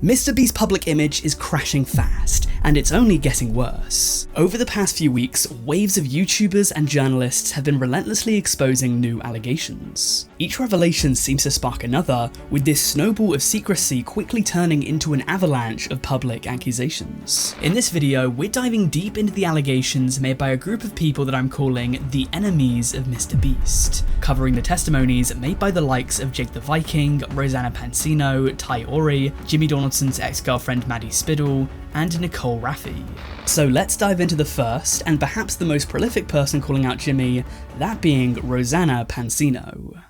MrBeast's public image is crashing fast, and it's only getting worse. Over the past few weeks, waves of YouTubers and journalists have been relentlessly exposing new allegations. Each revelation seems to spark another, with this snowball of secrecy quickly turning into an avalanche of public accusations. In this video, we're diving deep into the allegations made by a group of people that I'm calling the enemies of MrBeast, covering the testimonies made by the likes of Jake the Viking, Rosanna Pansino, Ty Ori, Jimmy Donaldson's ex-girlfriend Maddy Spidell, and Nicole Rafiee. So let's dive into the first, and perhaps the most prolific person calling out Jimmy, that being Rosanna Pansino.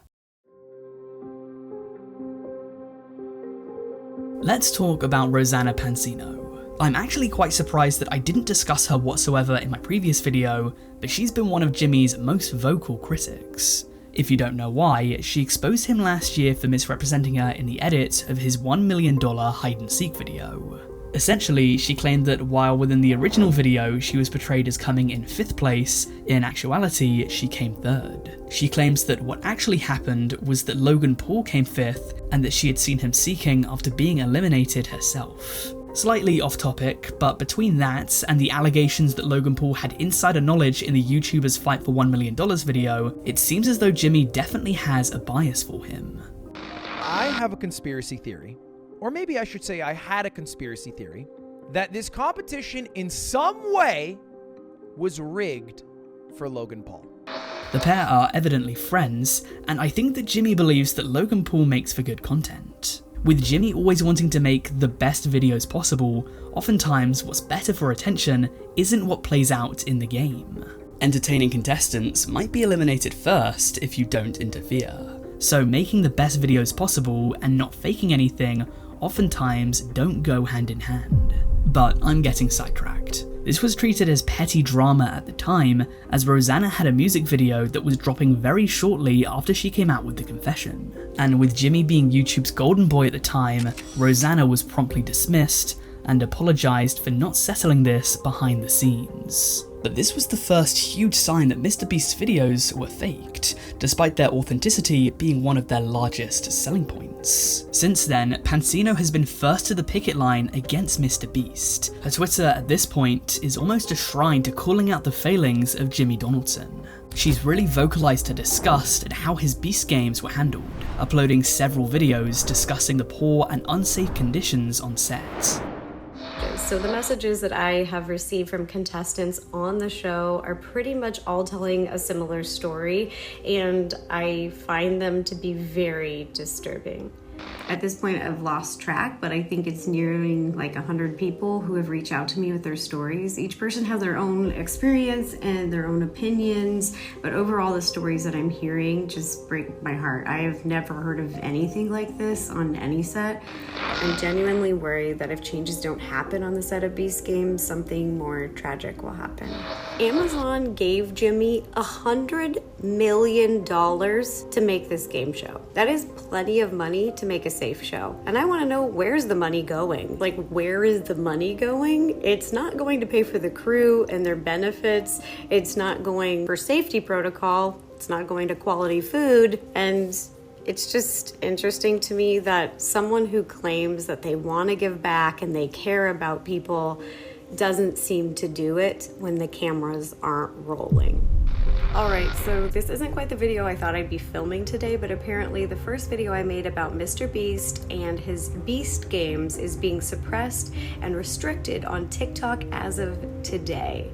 Let's talk about Rosanna Pansino. I'm actually quite surprised that I didn't discuss her whatsoever in my previous video, but she's been one of Jimmy's most vocal critics. If you don't know why, she exposed him last year for misrepresenting her in the edit of his $1 million hide-and-seek video. Essentially, she claimed that while within the original video she was portrayed as coming in 5th place, in actuality she came 3rd. She claims that what actually happened was that Logan Paul came 5th and that she had seen him seeking after being eliminated herself. Slightly off topic, but between that and the allegations that Logan Paul had insider knowledge in the YouTuber's Fight for $1 million video, it seems as though Jimmy definitely has a bias for him. I have a conspiracy theory, or maybe I should say I had a conspiracy theory, that this competition in some way was rigged for Logan Paul. The pair are evidently friends, and I think that Jimmy believes that Logan Paul makes for good content. With Jimmy always wanting to make the best videos possible, oftentimes what's better for attention isn't what plays out in the game. Entertaining contestants might be eliminated first if you don't interfere. So making the best videos possible and not faking anything oftentimes don't go hand in hand. But I'm getting sidetracked. This was treated as petty drama at the time, as Rosanna had a music video that was dropping very shortly after she came out with the confession. And with Jimmy being YouTube's golden boy at the time, Rosanna was promptly dismissed and apologised for not settling this behind the scenes. But this was the first huge sign that MrBeast's videos were faked, despite their authenticity being one of their largest selling points. Since then, Pansino has been first to the picket line against MrBeast. Her Twitter at this point is almost a shrine to calling out the failings of Jimmy Donaldson. She's really vocalised her disgust at how his Beast games were handled, uploading several videos discussing the poor and unsafe conditions on set. So the messages that I have received from contestants on the show are pretty much all telling a similar story, and I find them to be very disturbing. At this point, I've lost track, but I think it's nearing like 100 people who have reached out to me with their stories. Each person has their own experience and their own opinions, but overall the stories that I'm hearing just break my heart. I have never heard of anything like this on any set. I'm genuinely worried that if changes don't happen on the set of Beast Games, something more tragic will happen. Amazon gave Jimmy $100 million to make this game show. That is plenty of money to make a safe show. And I want to know, where's the money going? Like, where is the money going? It's not going to pay for the crew and their benefits. It's not going for safety protocol. It's not going to quality food. And it's just interesting to me that someone who claims that they want to give back and they care about people doesn't seem to do it when the cameras aren't rolling. Alright, so this isn't quite the video I thought I'd be filming today, but apparently the first video I made about MrBeast and his Beast games is being suppressed and restricted on TikTok as of today.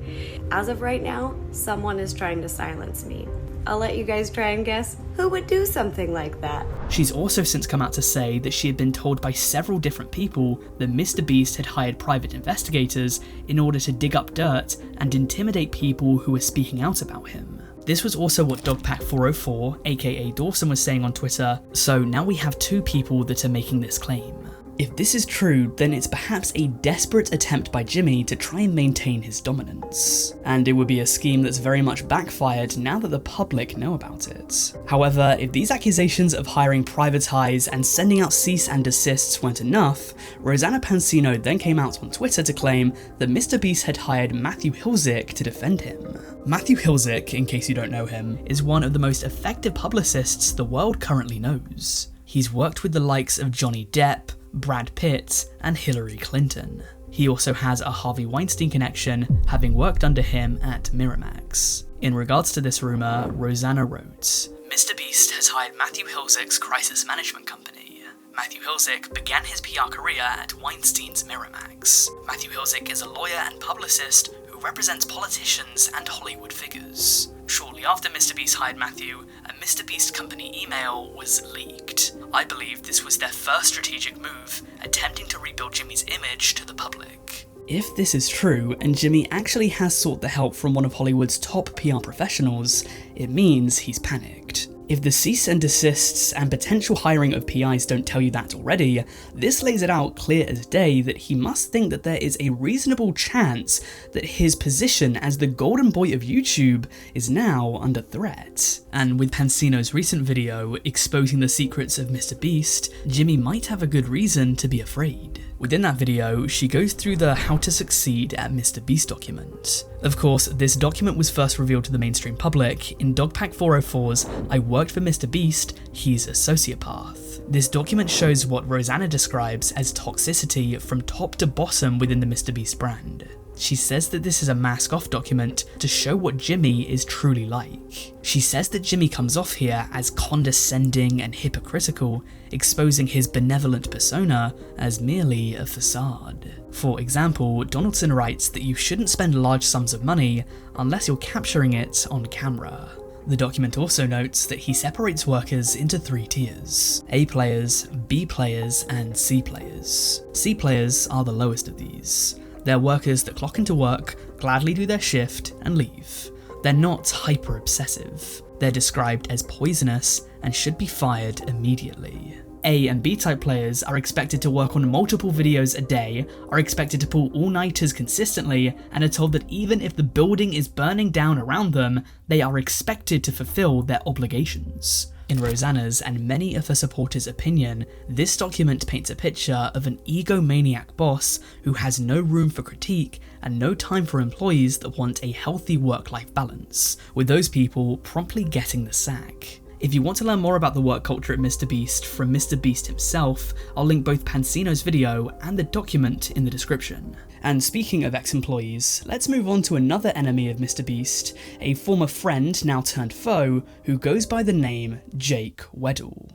As of right now, someone is trying to silence me. I'll let you guys try and guess who would do something like that. She's also since come out to say that she had been told by several different people that MrBeast had hired private investigators in order to dig up dirt and intimidate people who were speaking out about him. This was also what Dogpack 404, aka Dawson, was saying on Twitter, so now we have two people that are making this claim. If this is true, then it's perhaps a desperate attempt by Jimmy to try and maintain his dominance. And it would be a scheme that's very much backfired now that the public know about it. However, if these accusations of hiring private eyes and sending out cease and desists weren't enough, Rosanna Pansino then came out on Twitter to claim that MrBeast had hired Matthew Hilzick to defend him. Matthew Hilzick, in case you don't know him, is one of the most effective publicists the world currently knows. He's worked with the likes of Johnny Depp, Brad Pitt, and Hillary Clinton. He also has a Harvey Weinstein connection, having worked under him at Miramax. In regards to this rumour, Rosanna wrote, "MrBeast has hired Matthew Hilzik's crisis management company. Matthew Hilzik began his PR career at Weinstein's Miramax. Matthew Hilzik is a lawyer and publicist who represents politicians and Hollywood figures. Shortly after MrBeast hired Matthew, a MrBeast company email was leaked. I believe this was their first strategic move, attempting to rebuild Jimmy's image to the public." If this is true, and Jimmy actually has sought the help from one of Hollywood's top PR professionals, it means he's panicked. If the cease and desists and potential hiring of PIs don't tell you that already, this lays it out clear as day that he must think that there is a reasonable chance that his position as the golden boy of YouTube is now under threat. And with Pansino's recent video exposing the secrets of MrBeast, Jimmy might have a good reason to be afraid. Within that video, she goes through the How to Succeed at MrBeast document. Of course, this document was first revealed to the mainstream public in Dogpack 404's I worked for MrBeast, he's a sociopath. This document shows what Rosanna describes as toxicity from top to bottom within the MrBeast brand. She says that this is a mask-off document to show what Jimmy is truly like. She says that Jimmy comes off here as condescending and hypocritical, exposing his benevolent persona as merely a facade. For example, Donaldson writes that you shouldn't spend large sums of money unless you're capturing it on camera. The document also notes that he separates workers into 3 tiers: A players, B players, and C players. C players are the lowest of these. They're workers that clock into work, gladly do their shift, and leave. They're not hyper-obsessive. They're described as poisonous and should be fired immediately. A and B type players are expected to work on multiple videos a day, are expected to pull all-nighters consistently, and are told that even if the building is burning down around them, they are expected to fulfill their obligations. In Rosanna's and many of her supporters' opinion, this document paints a picture of an egomaniac boss who has no room for critique and no time for employees that want a healthy work-life balance, with those people promptly getting the sack. If you want to learn more about the work culture at MrBeast from MrBeast himself, I'll link both Pansino's video and the document in the description. And speaking of ex-employees, let's move on to another enemy of MrBeast, a former friend now turned foe, who goes by the name Jake Weddle.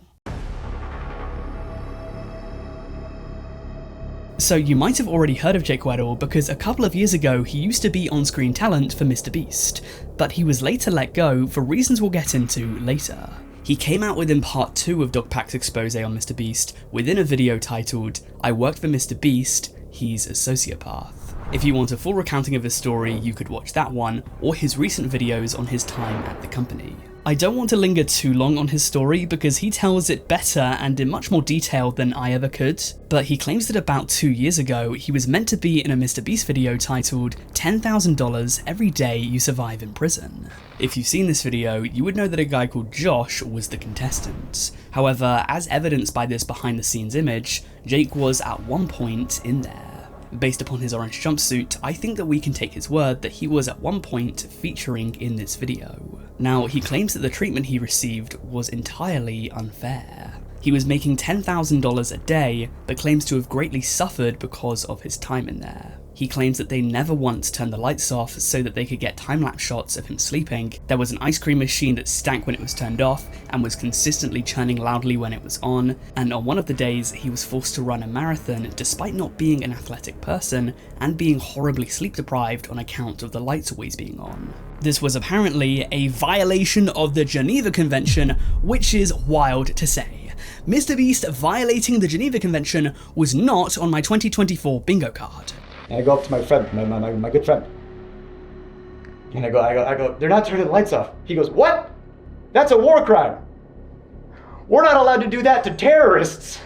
So you might have already heard of Jake Weddle because a couple of years ago he used to be on-screen talent for MrBeast, but he was later let go for reasons we'll get into later. He came out within part 2 of Dogpack's expose on MrBeast within a video titled I worked for MrBeast, he's a sociopath. If you want a full recounting of his story, you could watch that one, or his recent videos on his time at the company. I don't want to linger too long on his story because he tells it better and in much more detail than I ever could, but he claims that about 2 years ago he was meant to be in a MrBeast video titled $10,000 every day you survive in prison. If you've seen this video, you would know that a guy called Josh was the contestant. However, as evidenced by this behind the scenes image, Jake was at one point in there. Based upon his orange jumpsuit, I think that we can take his word that he was at one point featuring in this video. Now, he claims that the treatment he received was entirely unfair. He was making $10,000 a day, but claims to have greatly suffered because of his time in there. He claims that they never once turned the lights off so that they could get time-lapse shots of him sleeping. There was an ice cream machine that stank when it was turned off and was consistently churning loudly when it was on, and on one of the days he was forced to run a marathon despite not being an athletic person and being horribly sleep deprived on account of the lights always being on. This was apparently a violation of the Geneva Convention, which is wild to say. MrBeast violating the Geneva Convention was not on my 2024 bingo card. And I go up to my friend, my good friend. And I go, they're not turning the lights off. He goes, what? That's a war crime. We're not allowed to do that to terrorists.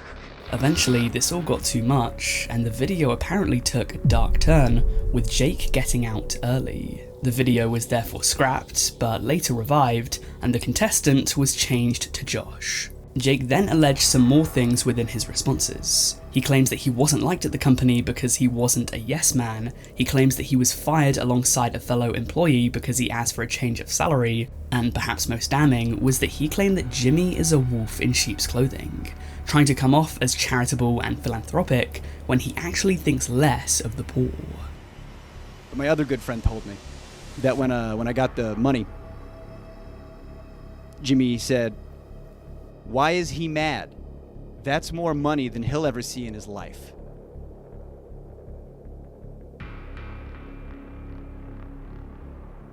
Eventually, this all got too much, and the video apparently took a dark turn, with Jake getting out early. The video was therefore scrapped, but later revived, and the contestant was changed to Josh. Jake then alleged some more things within his responses. He claims that he wasn't liked at the company because he wasn't a yes man. He claims that he was fired alongside a fellow employee because he asked for a change of salary, and perhaps most damning was that he claimed that Jimmy is a wolf in sheep's clothing, trying to come off as charitable and philanthropic when he actually thinks less of the poor. My other good friend told me that when I got the money, Jimmy said, "Why is he mad? That's more money than he'll ever see in his life."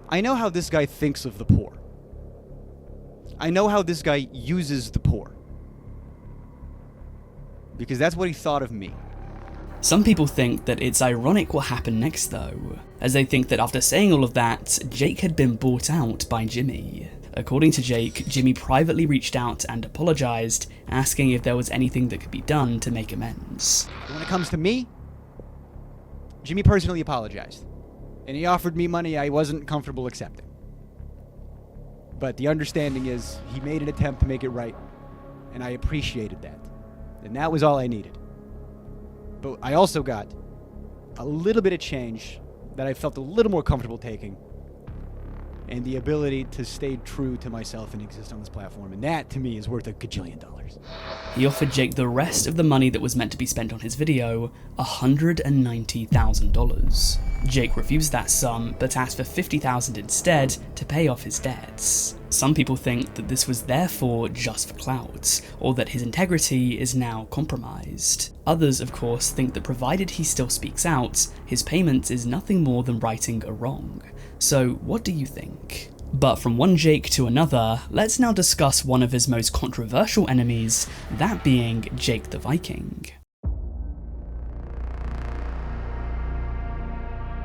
I know how this guy thinks of the poor. I know how this guy uses the poor. Because that's what he thought of me. Some people think that it's ironic what happened next though, as they think that after saying all of that, Jake had been bought out by Jimmy. According to Jake, Jimmy privately reached out and apologised, asking if there was anything that could be done to make amends. When it comes to me, Jimmy personally apologized, and he offered me money I wasn't comfortable accepting. But the understanding is he made an attempt to make it right, and I appreciated that. And that was all I needed. But I also got a little bit of change that I felt a little more comfortable taking, and the ability to stay true to myself and exist on this platform, and that to me is worth $1 gajillion. He offered Jake the rest of the money that was meant to be spent on his video, $190,000. Jake refused that sum, but asked for $50,000 instead to pay off his debts. Some people think that this was therefore just for clout, or that his integrity is now compromised. Others, of course, think that provided he still speaks out, his payment is nothing more than righting a wrong. So what do you think? But from one Jake to another, let's now discuss one of his most controversial enemies, that being Jake the Viking.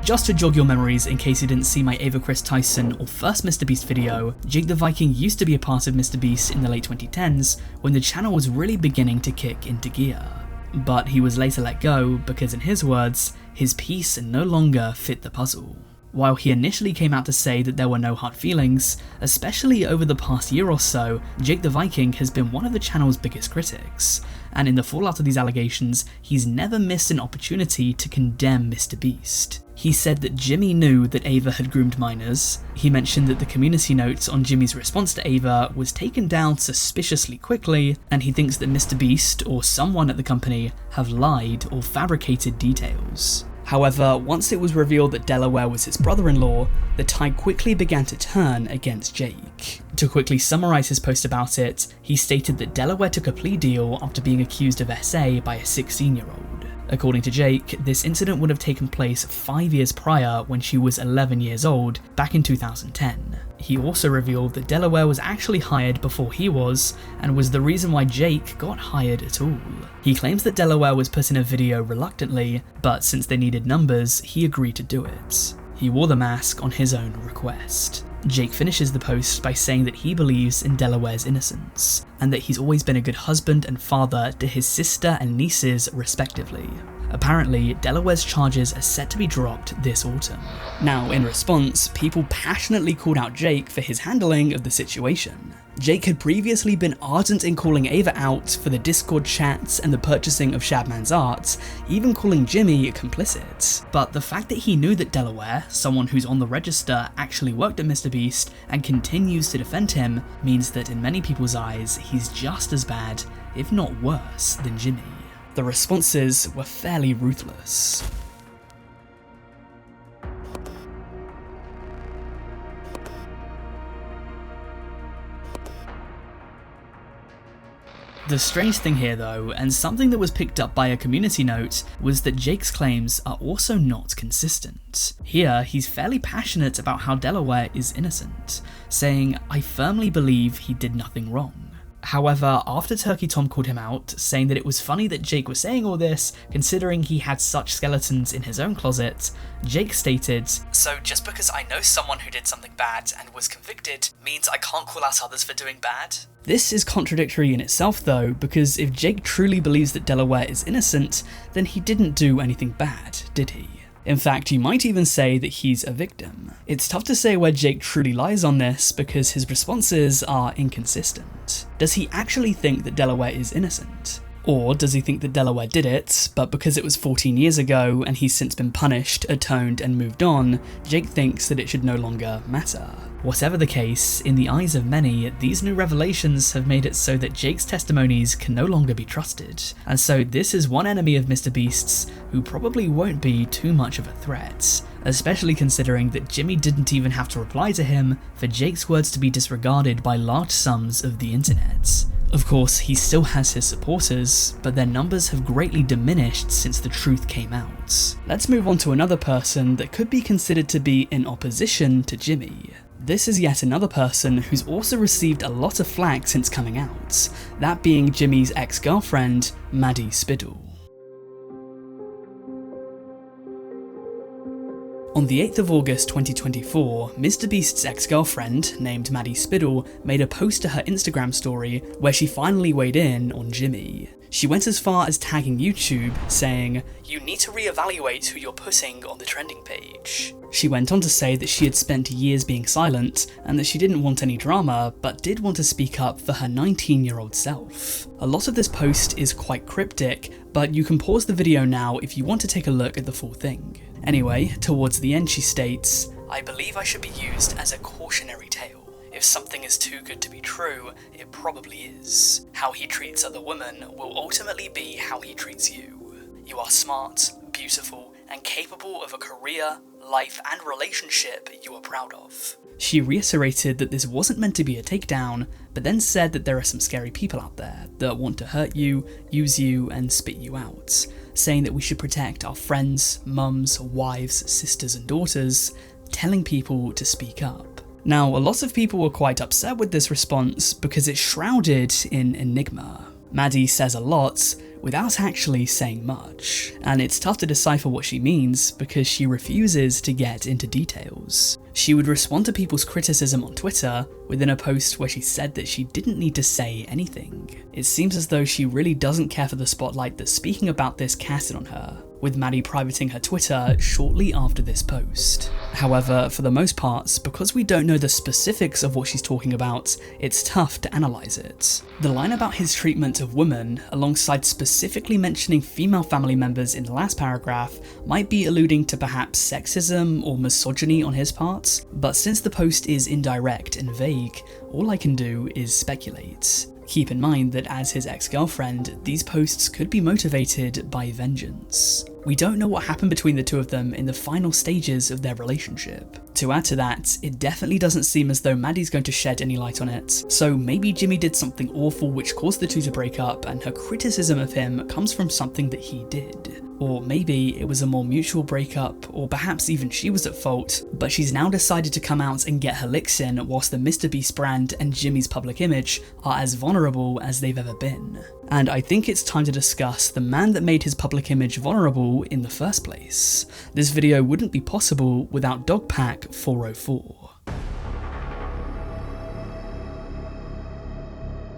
Just to jog your memories in case you didn't see my Ava Chris Tyson or first MrBeast video, Jake the Viking used to be a part of MrBeast in the late 2010s when the channel was really beginning to kick into gear. But he was later let go because, in his words, his piece no longer fit the puzzle. While he initially came out to say that there were no hard feelings, especially over the past year or so, Jake the Viking has been one of the channel's biggest critics, and in the fallout of these allegations, he's never missed an opportunity to condemn MrBeast. He said that Jimmy knew that Ava had groomed minors. He mentioned that the community note on Jimmy's response to Ava was taken down suspiciously quickly, and he thinks that MrBeast or someone at the company have lied or fabricated details. However, once it was revealed that Delaware was his brother-in-law, the tide quickly began to turn against Jake. To quickly summarise his post about it, he stated that Delaware took a plea deal after being accused of SA by a 16-year-old. According to Jake, this incident would have taken place 5 years prior when she was 11 years old, back in 2010. He also revealed that Delaware was actually hired before he was, and was the reason why Jake got hired at all. He claims that Delaware was put in a video reluctantly, but since they needed numbers, he agreed to do it. He wore the mask on his own request. Jake finishes the post by saying that he believes in Delaware's innocence, and that he's always been a good husband and father to his sister and nieces respectively. Apparently, Delaware's charges are set to be dropped this autumn. Now, in response, people passionately called out Jake for his handling of the situation. Jake had previously been ardent in calling Ava out for the Discord chats and the purchasing of Shabman's art, even calling Jimmy complicit. But the fact that he knew that Delaware, someone who's on the register, actually worked at MrBeast and continues to defend him, means that in many people's eyes, he's just as bad, if not worse, than Jimmy. The responses were fairly ruthless. The strange thing here though, and something that was picked up by a community note, was that Jake's claims are also not consistent. Here, he's fairly passionate about how Delaware is innocent, saying, "I firmly believe he did nothing wrong." However, after Turkey Tom called him out, saying that it was funny that Jake was saying all this, considering he had such skeletons in his own closet, Jake stated, "So just because I know someone who did something bad and was convicted, means I can't call out others for doing bad?" This is contradictory in itself though, because if Jake truly believes that Delaware is innocent, then he didn't do anything bad, did he? In fact, you might even say that he's a victim. It's tough to say where Jake truly lies on this because his responses are inconsistent. Does he actually think that Delaware is innocent? Or does he think that Delaware did it, but because it was 14 years ago and he's since been punished, atoned, and moved on, Jake thinks that it should no longer matter? Whatever the case, in the eyes of many, these new revelations have made it so that Jake's testimonies can no longer be trusted, and so this is one enemy of MrBeast's who probably won't be too much of a threat, especially considering that Jimmy didn't even have to reply to him for Jake's words to be disregarded by large sums of the internet. Of course, he still has his supporters, but their numbers have greatly diminished since the truth came out. Let's move on to another person that could be considered to be in opposition to Jimmy. This is yet another person who's also received a lot of flack since coming out, that being Jimmy's ex-girlfriend, Maddy Spidell. On the 8th of August 2024, MrBeast's ex-girlfriend, named Maddy Spidell, made a post to her Instagram story where she finally weighed in on Jimmy. She went as far as tagging YouTube, saying, "You need to reevaluate who you're putting on the trending page." She went on to say that she had spent years being silent, and that she didn't want any drama, but did want to speak up for her 19-year-old self. A lot of this post is quite cryptic, but you can pause the video now if you want to take a look at the full thing. Anyway, towards the end she states, "I believe I should be used as a cautionary tale. If something is too good to be true, it probably is. How he treats other women will ultimately be how he treats you. You are smart, beautiful, and capable of a career, life, and relationship you are proud of." She reiterated that this wasn't meant to be a takedown, but then said that there are some scary people out there that want to hurt you, use you, and spit you out, saying that we should protect our friends, mums, wives, sisters, and daughters, telling people to speak up. Now, a lot of people were quite upset with this response because it's shrouded in enigma. Maddy says a lot without actually saying much, and it's tough to decipher what she means because she refuses to get into details. She would respond to people's criticism on Twitter within a post where she said that she didn't need to say anything. It seems as though she really doesn't care for the spotlight that speaking about this casted on her, with Maddy privating her Twitter shortly after this post. However, for the most part, because we don't know the specifics of what she's talking about, it's tough to analyse it. The line about his treatment of women, alongside specifically mentioning female family members in the last paragraph, might be alluding to perhaps sexism or misogyny on his part, but since the post is indirect and vague, all I can do is speculate. Keep in mind that as his ex-girlfriend, these posts could be motivated by vengeance. We don't know what happened between the two of them in the final stages of their relationship. To add to that, it definitely doesn't seem as though Maddy's going to shed any light on it, so maybe Jimmy did something awful which caused the two to break up and her criticism of him comes from something that he did. Or maybe it was a more mutual breakup, or perhaps even she was at fault, but she's now decided to come out and get her licks in whilst the MrBeast brand and Jimmy's public image are as vulnerable as they've ever been. And I think it's time to discuss the man that made his public image vulnerable in the first place. This video wouldn't be possible without Dogpack 404.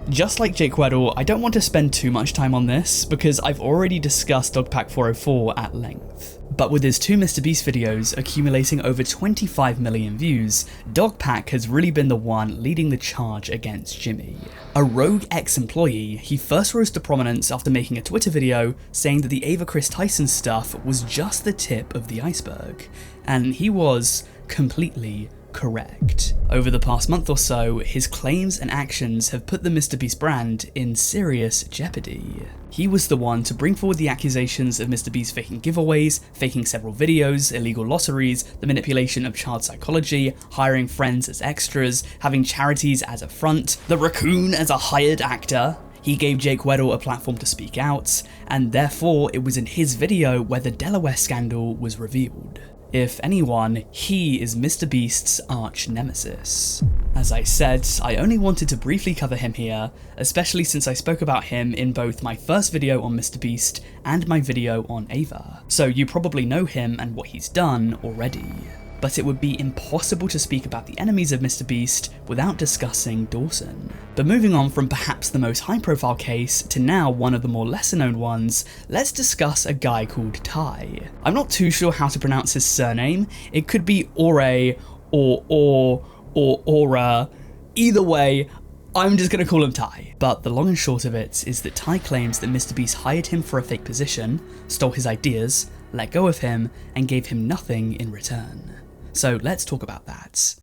Just like Jake Weddle, I don't want to spend too much time on this because I've already discussed Dogpack 404 at length. But with his two MrBeast videos accumulating over 25 million views, Dogpack has really been the one leading the charge against Jimmy. A rogue ex-employee, he first rose to prominence after making a Twitter video saying that the Ava Chris Tyson stuff was just the tip of the iceberg, and he was completely correct. Over the past month or so, his claims and actions have put the MrBeast brand in serious jeopardy. He was the one to bring forward the accusations of MrBeast faking giveaways, faking several videos, illegal lotteries, the manipulation of child psychology, hiring friends as extras, having charities as a front, the raccoon as a hired actor. He gave Jake Weddle a platform to speak out, and therefore it was in his video where the Delaware scandal was revealed. If anyone, he is MrBeast's arch nemesis. As I said, I only wanted to briefly cover him here, especially since I spoke about him in both my first video on MrBeast and my video on Ava, so you probably know him and what he's done already. but it would be impossible to speak about the enemies of MrBeast without discussing Dawson. But moving on from perhaps the most high-profile case to now one of the more lesser-known ones, let's discuss a guy called Ty. I'm not too sure how to pronounce his surname. It could be Ore or Aura. Either way, I'm just gonna call him Ty. But the long and short of it is that Ty claims that MrBeast hired him for a fake position, stole his ideas, let go of him, and gave him nothing in return. So let's talk about that.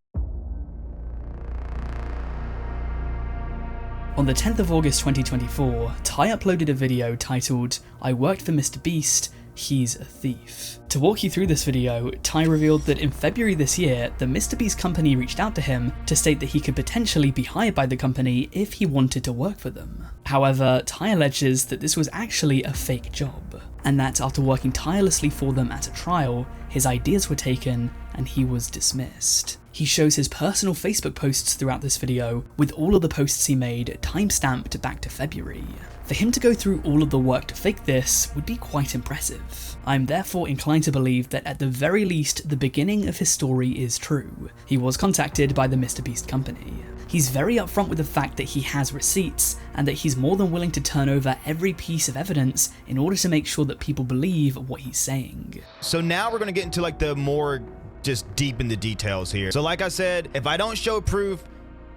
On the 10th of August 2024, Ty uploaded a video titled, "I worked for MrBeast, he's a thief." To walk you through this video, Ty revealed that in February this year, the MrBeast company reached out to him to state that he could potentially be hired by the company if he wanted to work for them. However, Ty alleges that this was actually a fake job, and that after working tirelessly for them at a trial, his ideas were taken and he was dismissed. He shows his personal Facebook posts throughout this video, with all of the posts he made timestamped back to February. For him to go through all of the work to fake this would be quite impressive. I'm therefore inclined to believe that at the very least, the beginning of his story is true. He was contacted by the MrBeast company. He's very upfront with the fact that he has receipts, and that he's more than willing to turn over every piece of evidence in order to make sure that people believe what he's saying. So now we're gonna get into like the more just deep in the details here. So like I said, if I don't show proof,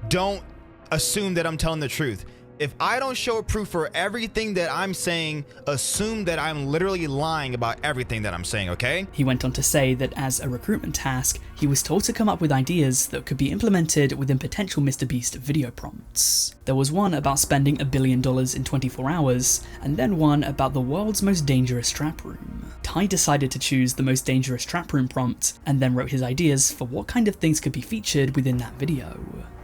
don't assume that I'm telling the truth. If I don't show proof for everything that I'm saying, assume that I'm literally lying about everything that I'm saying, okay? He went on to say that as a recruitment task, he was told to come up with ideas that could be implemented within potential MrBeast video prompts. There was one about spending $1 billion in 24 hours, and then one about the world's most dangerous trap room. Ty decided to choose the most dangerous trap room prompt, and then wrote his ideas for what kind of things could be featured within that video.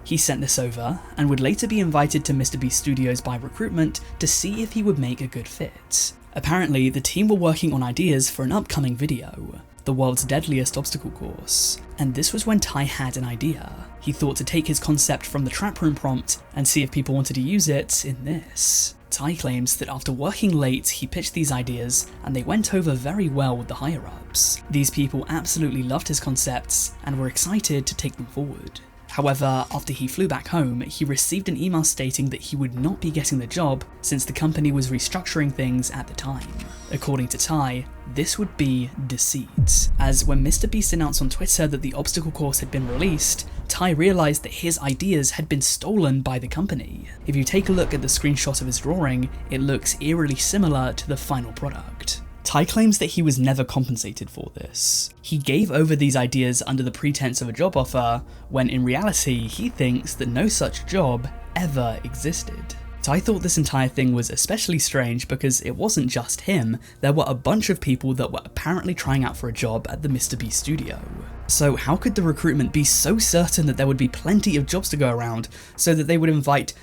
He sent this over, and would later be invited to MrBeast Studios by recruitment to see if he would make a good fit. Apparently, the team were working on ideas for an upcoming video, the world's deadliest obstacle course, and this was when Ty had an idea. He thought to take his concept from the trap room prompt and see if people wanted to use it in this. Ty claims that after working late, he pitched these ideas, and they went over very well with the higher-ups. These people absolutely loved his concepts, and were excited to take them forward. However, after he flew back home, he received an email stating that he would not be getting the job since the company was restructuring things at the time. According to Ty, this would be deceit, as when MrBeast announced on Twitter that the obstacle course had been released, Ty realised that his ideas had been stolen by the company. If you take a look at the screenshot of his drawing, it looks eerily similar to the final product. Ty claims that he was never compensated for this. He gave over these ideas under the pretense of a job offer, when in reality he thinks that no such job ever existed. Ty thought this entire thing was especially strange because it wasn't just him, there were a bunch of people that were apparently trying out for a job at the MrBeast studio. So how could the recruitment be so certain that there would be plenty of jobs to go around so that they would invite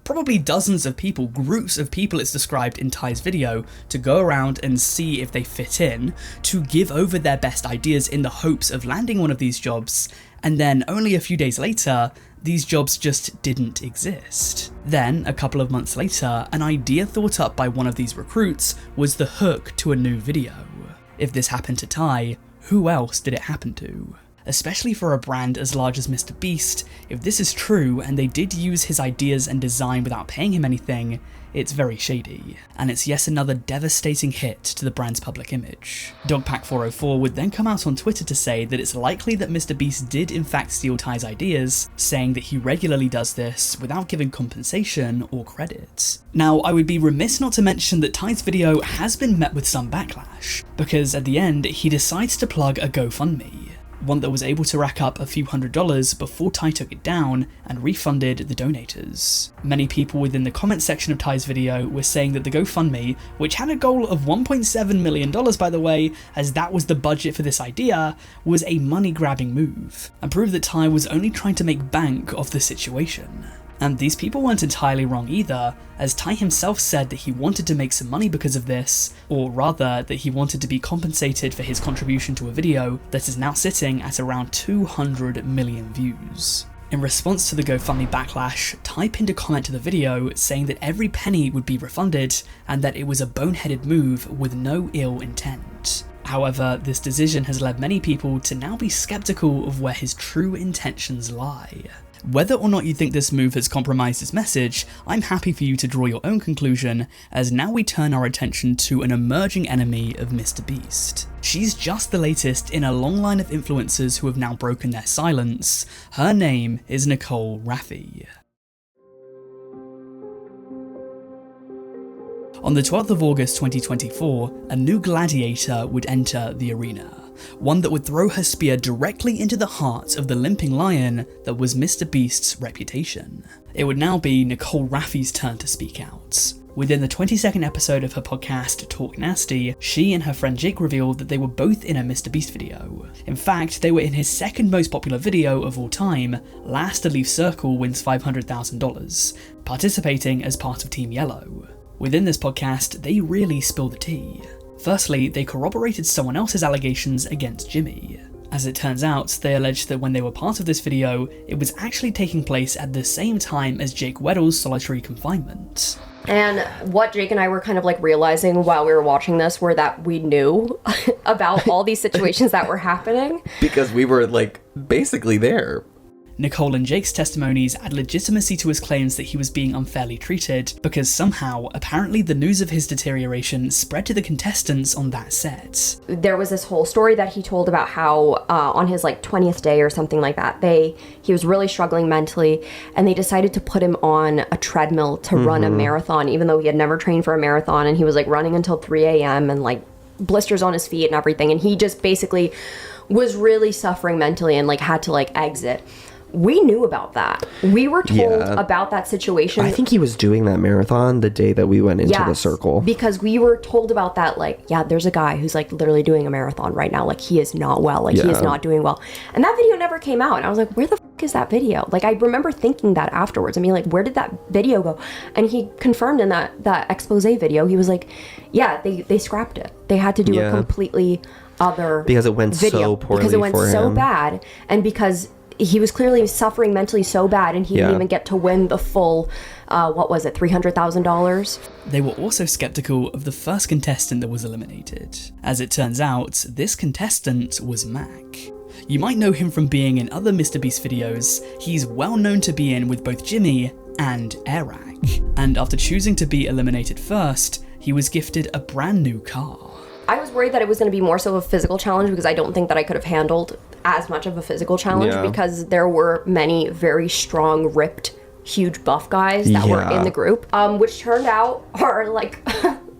probably dozens of people, groups of people it's described in Ty's video, to go around and see if they fit in, to give over their best ideas in the hopes of landing one of these jobs, and then only a few days later, these jobs just didn't exist. Then, a couple of months later, an idea thought up by one of these recruits was the hook to a new video. If this happened to Ty, who else did it happen to? Especially for a brand as large as MrBeast, if this is true and they did use his ideas and design without paying him anything, it's very shady, and it's yet another devastating hit to the brand's public image. Dogpack 404 would then come out on Twitter to say that it's likely that MrBeast did in fact steal Ty's ideas, saying that he regularly does this without giving compensation or credit. Now, I would be remiss not to mention that Ty's video has been met with some backlash, because at the end he decides to plug a GoFundMe, one that was able to rack up a few $100s before Ty took it down and refunded the donators. Many people within the comment section of Ty's video were saying that the GoFundMe, which had a goal of $1.7 million by the way, as that was the budget for this idea, was a money-grabbing move, and proved that Ty was only trying to make bank off the situation. And these people weren't entirely wrong either, as Ty himself said that he wanted to make some money because of this, or rather that he wanted to be compensated for his contribution to a video that is now sitting at around 200 million views. In response to the GoFundMe backlash, Ty pinned a comment to the video saying that every penny would be refunded and that it was a boneheaded move with no ill intent. However, this decision has led many people to now be skeptical of where his true intentions lie. Whether or not you think this move has compromised his message, I'm happy for you to draw your own conclusion, as now we turn our attention to an emerging enemy of MrBeast. She's just the latest in a long line of influencers who have now broken their silence. Her name is Nicole Rafiee. On the 12th of August 2024, a new gladiator would enter the arena. One that would throw her spear directly into the heart of the limping lion that was MrBeast's reputation. It would now be Nicole Rafiee's turn to speak out. Within the 22nd episode of her podcast, Talk Nasty, she and her friend Jake revealed that they were both in a MrBeast video. In fact, they were in his second most popular video of all time, Last to Leave Circle Wins $500,000, participating as part of Team Yellow. Within this podcast, they really spill the tea. Firstly, they corroborated someone else's allegations against Jimmy. As it turns out, they alleged that when they were part of this video, it was actually taking place at the same time as Jake Weddle's solitary confinement. And what Jake and I were kind of like realizing while we were watching this were that we knew about all these situations that were happening. Because we were like basically there. Nicole and Jake's testimonies add legitimacy to his claims that he was being unfairly treated, because somehow, apparently the news of his deterioration spread to the contestants on that set. There was this whole story that he told about how on his like 20th day or something like that, he was really struggling mentally, and they decided to put him on a treadmill to run a marathon, even though he had never trained for a marathon, and he was like running until 3 a.m. and like blisters on his feet and everything, and he just basically was really suffering mentally and like had to like exit. We knew about that. We were told about that situation. I think he was doing that marathon the day that we went into the circle. Because we were told about that, like, yeah, there's a guy who's like literally doing a marathon right now. Like, he is not well. Like, he is not doing well. And that video never came out. And I was like, where the fuck is that video? Like, I remember thinking that afterwards. I mean, like, where did that video go? And he confirmed in that expose video, he was like, yeah, they scrapped it. They had to do a completely other because it went video. So poorly because it went for so him. bad. And because he was clearly suffering mentally so bad, and he didn't even get to win the full, what was it, $300,000? They were also skeptical of the first contestant that was eliminated. As it turns out, this contestant was Mac. You might know him from being in other MrBeast videos. He's well known to be in with both Jimmy and Eric. And after choosing to be eliminated first, he was gifted a brand new car. I was worried that it was going to be more so of a physical challenge, because I don't think that I could have handled as much of a physical challenge, because there were many very strong, ripped, huge buff guys that were in the group, which turned out are like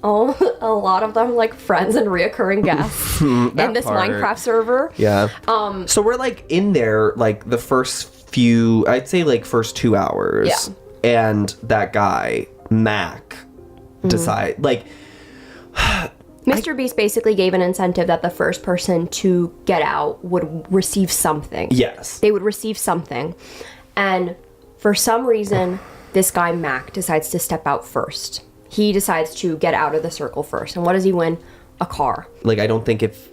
a lot of them like friends and reoccurring guests in this Minecraft server. So we're like in there like the first few, I'd say like first 2 hours, and that guy Mac decide like MrBeast basically gave an incentive that the first person to get out would receive something. Yes. They would receive something. And for some reason, this guy Mac decides to step out first. He decides to get out of the circle first. And what does he win? A car. Like, I don't think if,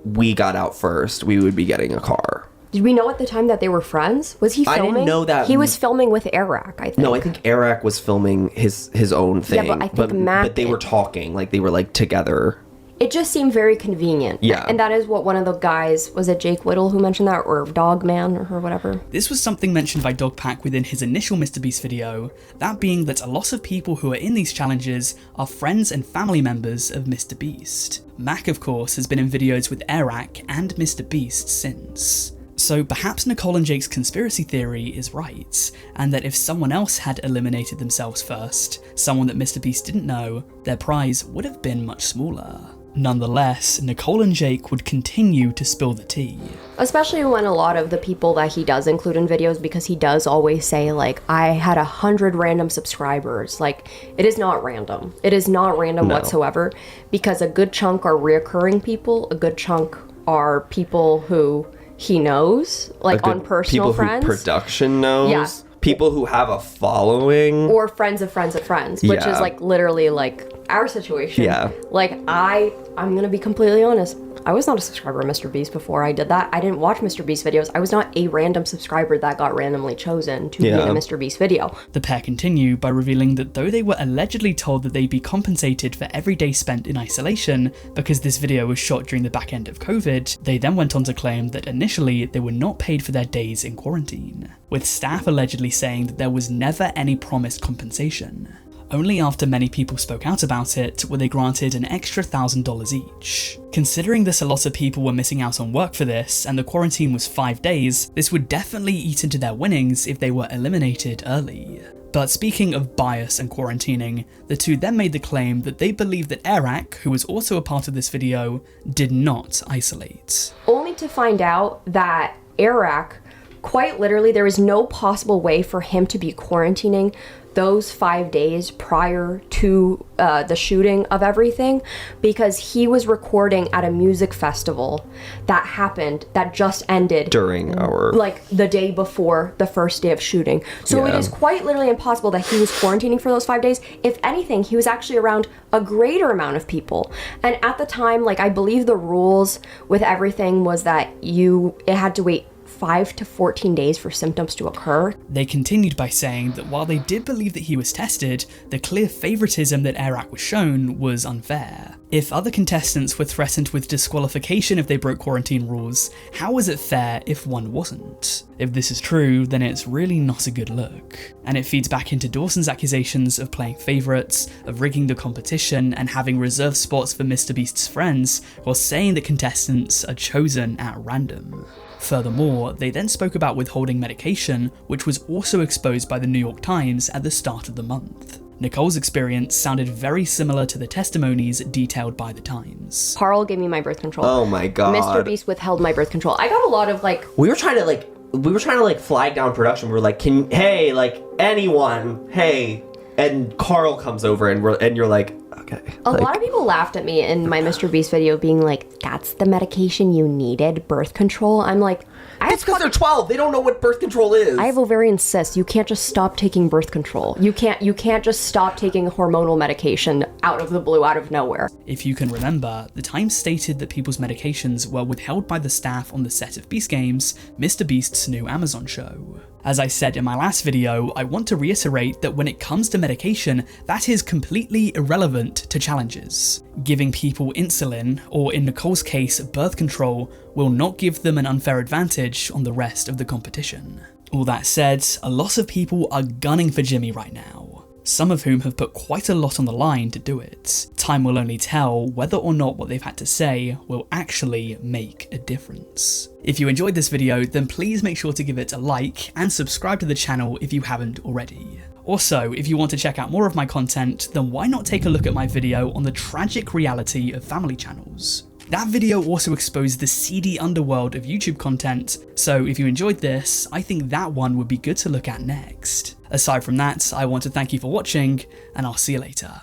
we got out first, we would be getting a car. Did we know at the time that they were friends? Was he filming? I didn't know that. He was filming with Eric, I think. No, I think Eric was filming his own thing. Yeah, but I think Mac... But they were talking, like they were like together. It just seemed very convenient. Yeah. And that is what one of the guys, was it Jake Weddle who mentioned that? Or Dogman or whatever? This was something mentioned by Dogpack within his initial MrBeast video, that being that a lot of people who are in these challenges are friends and family members of MrBeast. Mac, of course, has been in videos with Eric and MrBeast since. So perhaps Nicole and Jake's conspiracy theory is right, and that if someone else had eliminated themselves first, someone that MrBeast didn't know, their prize would have been much smaller. Nonetheless, Nicole and Jake would continue to spill the tea. Especially when a lot of the people that he does include in videos, because he does always say, like, I had 100 random subscribers. Like, it is not random. It is not random whatsoever, because a good chunk are reoccurring people, a good chunk are people who he knows, like on personal friends. People who production knows. Yeah. People who have a following. Or friends of friends of friends, which is like literally like our situation. Yeah. Like I'm gonna be completely honest. I was not a subscriber of MrBeast before I did that. I didn't watch MrBeast videos. I was not a random subscriber that got randomly chosen to be in a MrBeast video. The pair continue by revealing that though they were allegedly told that they'd be compensated for every day spent in isolation because this video was shot during the back end of COVID, they then went on to claim that initially they were not paid for their days in quarantine, with staff allegedly saying that there was never any promised compensation. Only after many people spoke out about it were they granted an extra $1,000 each. Considering this a lot of people were missing out on work for this, and the quarantine was 5 days, this would definitely eat into their winnings if they were eliminated early. But speaking of bias and quarantining, the two then made the claim that they believe that Eric, who was also a part of this video, did not isolate. Only to find out that Eric, quite literally, there is no possible way for him to be quarantining those 5 days prior to the shooting of everything, because he was recording at a music festival that happened, that just ended during our, like, the day before the first day of shooting. So it is quite literally impossible that he was quarantining for those 5 days. If anything, he was actually around a greater amount of people. And at the time, like, I believe the rules with everything was that it had to wait 5 to 14 days for symptoms to occur. They continued by saying that while they did believe that he was tested, the clear favoritism that Eric was shown was unfair. If other contestants were threatened with disqualification if they broke quarantine rules, how was it fair if one wasn't? If this is true, then it's really not a good look. And it feeds back into Dawson's accusations of playing favourites, of rigging the competition, and having reserved spots for MrBeast's friends, while saying that contestants are chosen at random. Furthermore, they then spoke about withholding medication, which was also exposed by the New York Times at the start of the month. Nicole's experience sounded very similar to the testimonies detailed by the Times. Carl gave me my birth control. Oh my god. MrBeast withheld my birth control. I got a lot of we were trying to flag down production. We were like, anyone, hey. And Carl comes over and you're like, okay. A lot of people laughed at me in my MrBeast video being like, that's the medication you needed, birth control? I'm like, it's because they're 12. They don't know what birth control is. I have ovarian cysts. You can't just stop taking birth control. You can't just stop taking hormonal medication out of the blue, out of nowhere. If you can remember, the Times stated that people's medications were withheld by the staff on the set of Beast Games, MrBeast's new Amazon show. As I said in my last video, I want to reiterate that when it comes to medication, that is completely irrelevant to challenges. Giving people insulin, or in Nicole's case, birth control, will not give them an unfair advantage on the rest of the competition. All that said, a lot of people are gunning for Jimmy right now, some of whom have put quite a lot on the line to do it. Time will only tell whether or not what they've had to say will actually make a difference. If you enjoyed this video, then please make sure to give it a like and subscribe to the channel if you haven't already. Also, if you want to check out more of my content, then why not take a look at my video on the tragic reality of family channels? That video also exposed the seedy underworld of YouTube content, so if you enjoyed this, I think that one would be good to look at next. Aside from that, I want to thank you for watching, and I'll see you later.